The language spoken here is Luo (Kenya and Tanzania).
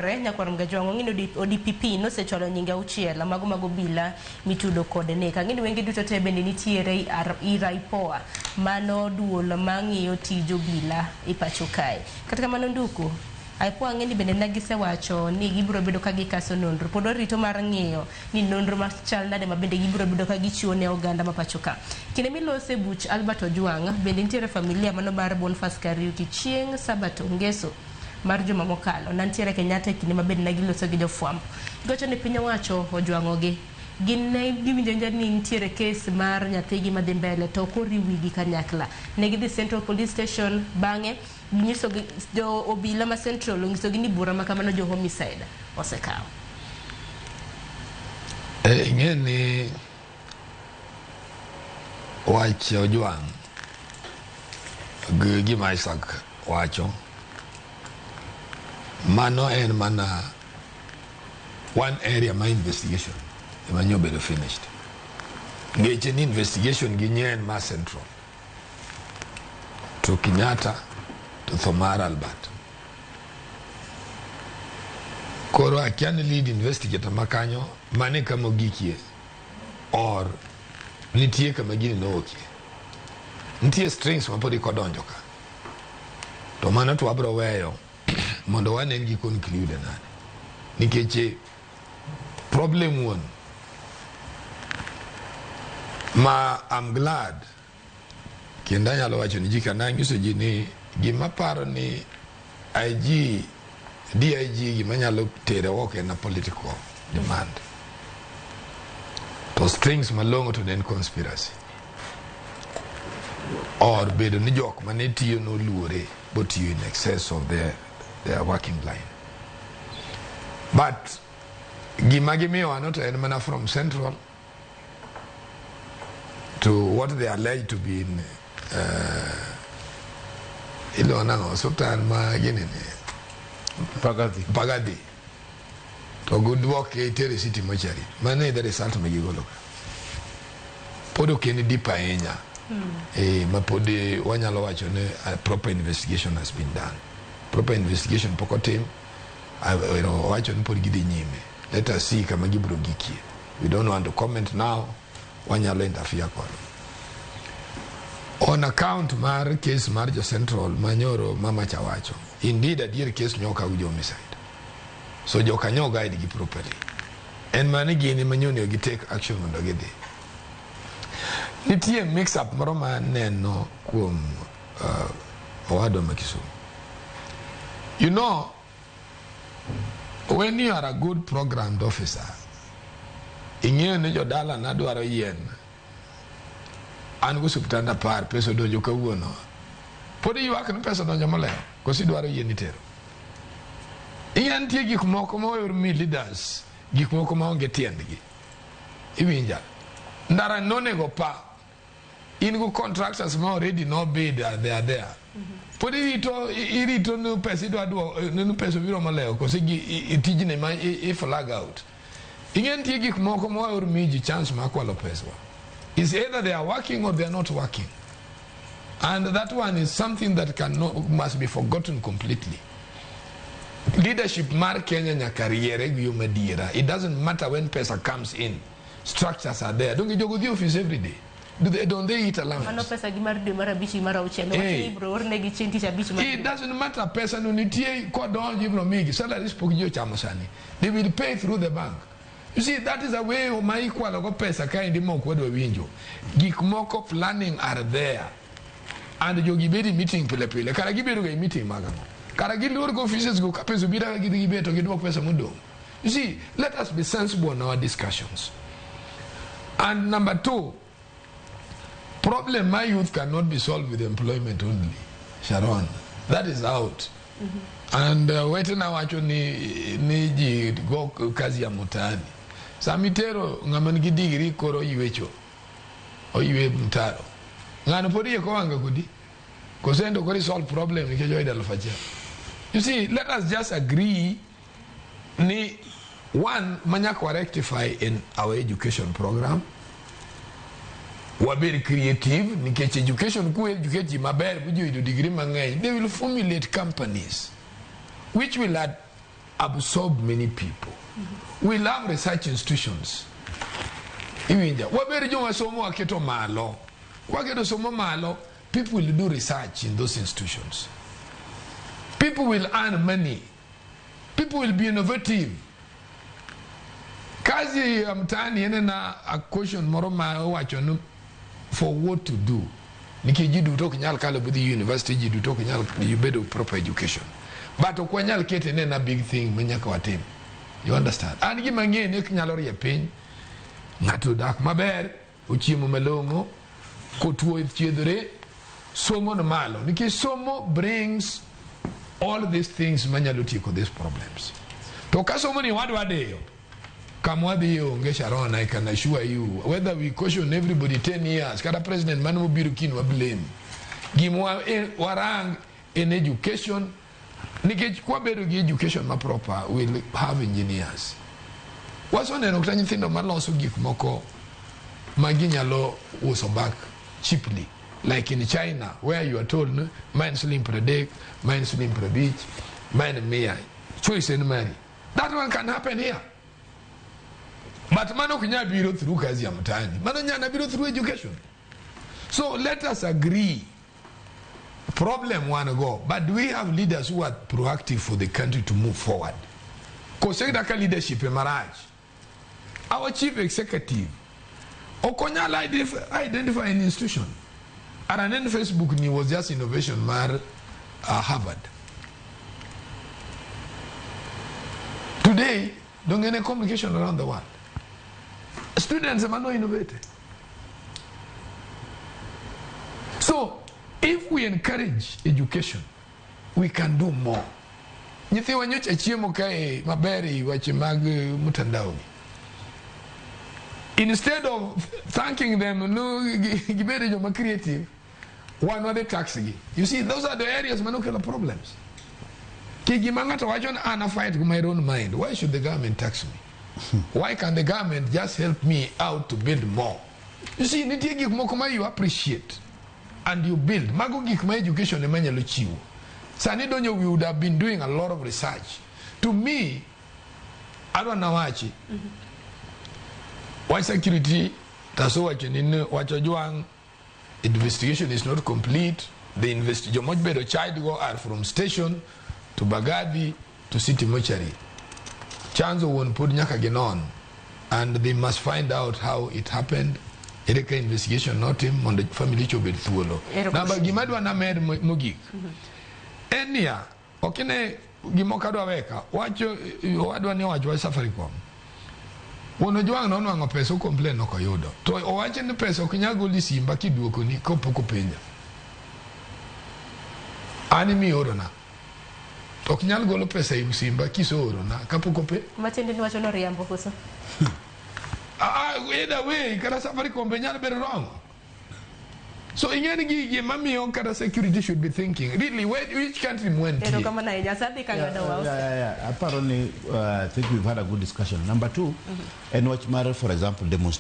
nyakwar mgajwango ngino ODPP no secholo nyinga uchiela mago bila mitudo kode neka ngini wengi duto te bende nitiere iraipoa mano duolo mang'iyo tijo bila ipacho kae katika mano Nduku aipoa ngeni bende nagise wacho ni gibiro bedo ka gikaso nonro pod orito mar ng'iyo ni nonro machal nade ma bende gibiro bedo ka gichiwo ne oganda mapacho ka kine milose buch Albert Ojwang bende nitiere familia mano mar Boniface Kariuki chieng Sabato ngeso mar juma mokalo nantiere Kenyatta kinde mabed na giloso gi jofwambo gocho ne piny owacho Ojwang'ogi gin ne giwinjo ni nitiere case mar nyathigi madhi mbele to koriwigi kanyakla ne gidhi Central Police Station bang'e nyiso jo obila ma Central nyiso gi ni bura makamano jo homicide osekawo ng'eni wach Ojwang' gima Isaac wacho mano en mana one area my investigation emanyo bedo finished ngeche ni investigation gi nyen ma Central to Kenyatta to Thomar Albert koro akiani lead investigator makanyo mane kama gikie or nitie kama gini nookie nitie strings mapodi kodonjo ka to mano to abro weyo mondo wanen gi conclude nane nikech problem one ma I'm glad kenda nyalo wacho ni jika nangiso ji ni gima paro ni DIG gima nyalo tere oke na political demand to strings malongo to den conspiracy or bedo ni jok manetiyo no luore but you in excess of their working line. But Gimagimi are not any manner from Central to what they are alleged to be in Ilona Sultan Magini Pagadi. To good work a Terry City Mochari. Mane the result Magigolo. Podo Kenny Dipa Enya. Mapode Wanyalo a proper investigation has been done. Proper investigation poko team wacho ni pod gidi nyime. Let us see kama gibro giki. We don't want to comment now. Wanyalo interfere kono. On account mar case marja Central manyoro mama chawacho. Indeed a dear case nyoka ujo homicide. So joka nyoga idigi properly. And manigi ni manyoni ogi take action on dogede. Nitie mix up maroma neno kuom owado makisumu. You know, when you are a good programmed officer, inye ne jodala na dwaro yen. An go subtanda par peso dojo kawuono. Podi yu akne peso dojo maleo, kosi dwaro yen itero. Inye antie gik moko moyor mi leaders, gik moko maonge tiendgi. Iwinja. Ndara nonego pa. Ingo contractors ma already no bid they are there. Podi irito no pesa no pesa viro maleo kosi itijine ma flag out. Ingen tigi moko mo or miji chance ma kwalo pesa. Is either they are working or they are not working. And that one is something that must be forgotten completely. Leadership mar Kenya nya career yu medira. It doesn't matter when pesa comes in. Structures are there. Don't you go to the office every day? Don't they eat allowance? It doesn't matter person unity salary chamasani. They will pay through the bank. You see, that is a way of my equal of pesa kind of mock window. Geek mock of planning are there. And the Yogi meeting pile. Karagiberu meeting magano. Karagil go offices go capesubira give to get work pesa mundo. You see, let us be sensible in our discussions. And number two, problem my youth cannot be solved with employment only. Sharon, that is out. And waiting now actually ni go Kazi Mtaani. Samitero ngamanigi digiri koro iwecho. O iwe mtaro. Ngano podi ko anga kudi. Kosendo ko solve problem ni kejo ida lofaja. You see, let us just agree ni one manyako rectify in our education program. We're very creative. Nikech education ku educate maber buju idu degree mang'eny. They will formulate companies which will absorb many people. We love research institutions. People will do research in those institutions. People will earn money. People will be innovative. Kazi Mtaani na a question moroma wachono for what to do. Nikech do talk nyal kala with the university do talk nyal you better proper education. But kwa nyal kete na big thing menyaka watim. You understand? And gi mang'eny ek nyalo rie piny ng'ato dak maber ochiemo malong'o kotuo thiedhore somo no malo nikech somo brings all these things manyalo tieko these problems. To ka somo ni wadwa deyo kamwadhiyo onge Sharon, I can assure you whether we caution everybody 10 years kata president mano biro kinwa blame gimwa warang in education nikech kwa bedo gi education ma proper will have engineers. Wasoneno kata nyithindo maloso gik moko maginyalo uso back cheaply like in China where you are told no, mine slim per day, mine slim per beach, mine mere choice and money. That one can happen here. But mano kunya biro through Kazi Mtaani. Mano nyana biro through education. So let us agree. Problem wanna go, but do we have leaders who are proactive for the country to move forward? Because leadership in marriage. Our chief executive, Okonyala identify an institution. And then Facebook ni was just innovation mar Harvard. Today, don't get any communication around the world. Students are not innovative. So, if we encourage education, we can do more. Nyithi wanyocha chiemo kae maberi wachimag mutandao. Instead of thanking them, no, gibere joma creative, one other taxi. You see, those are the areas manukela problems. Kigimangata wajon ana fight with my own mind. Why should the government tax me? Why can the government just help me out to build more? You see, nitigi kumokoma you appreciate and you build. Mago gikuma education emanya luchiwo. Sanidonyo we would have been doing a lot of research. To me, I don't know why. Why security? Taso wachojuang. Investigation is not complete. The investigation much better child go are from station to Bagadi to city mortuary. Chanzo won put nyaka genon, and they must find out how it happened. Ereka investigation not him on the family chobet thuolo. Namba gimadwa na med mogik. Enia okine gimokadwa weka wacho wadwa ni wacho Safaricom. Wono juang no no pesa complain no koyudo. To owache ni pesa okinyago lisimba kiduoko ni kopoko penya. Ani mi orona. Okinyal golo pesa e simba kisoro na kapoko pe. Matende ni wacho no riambo koso. Either way, kara Safaricom benyal better wrong. So ingeni gi mami on kara security should be thinking really which country went here. Apparently I think we've had a good discussion. Number two, and watch matter for example demonstration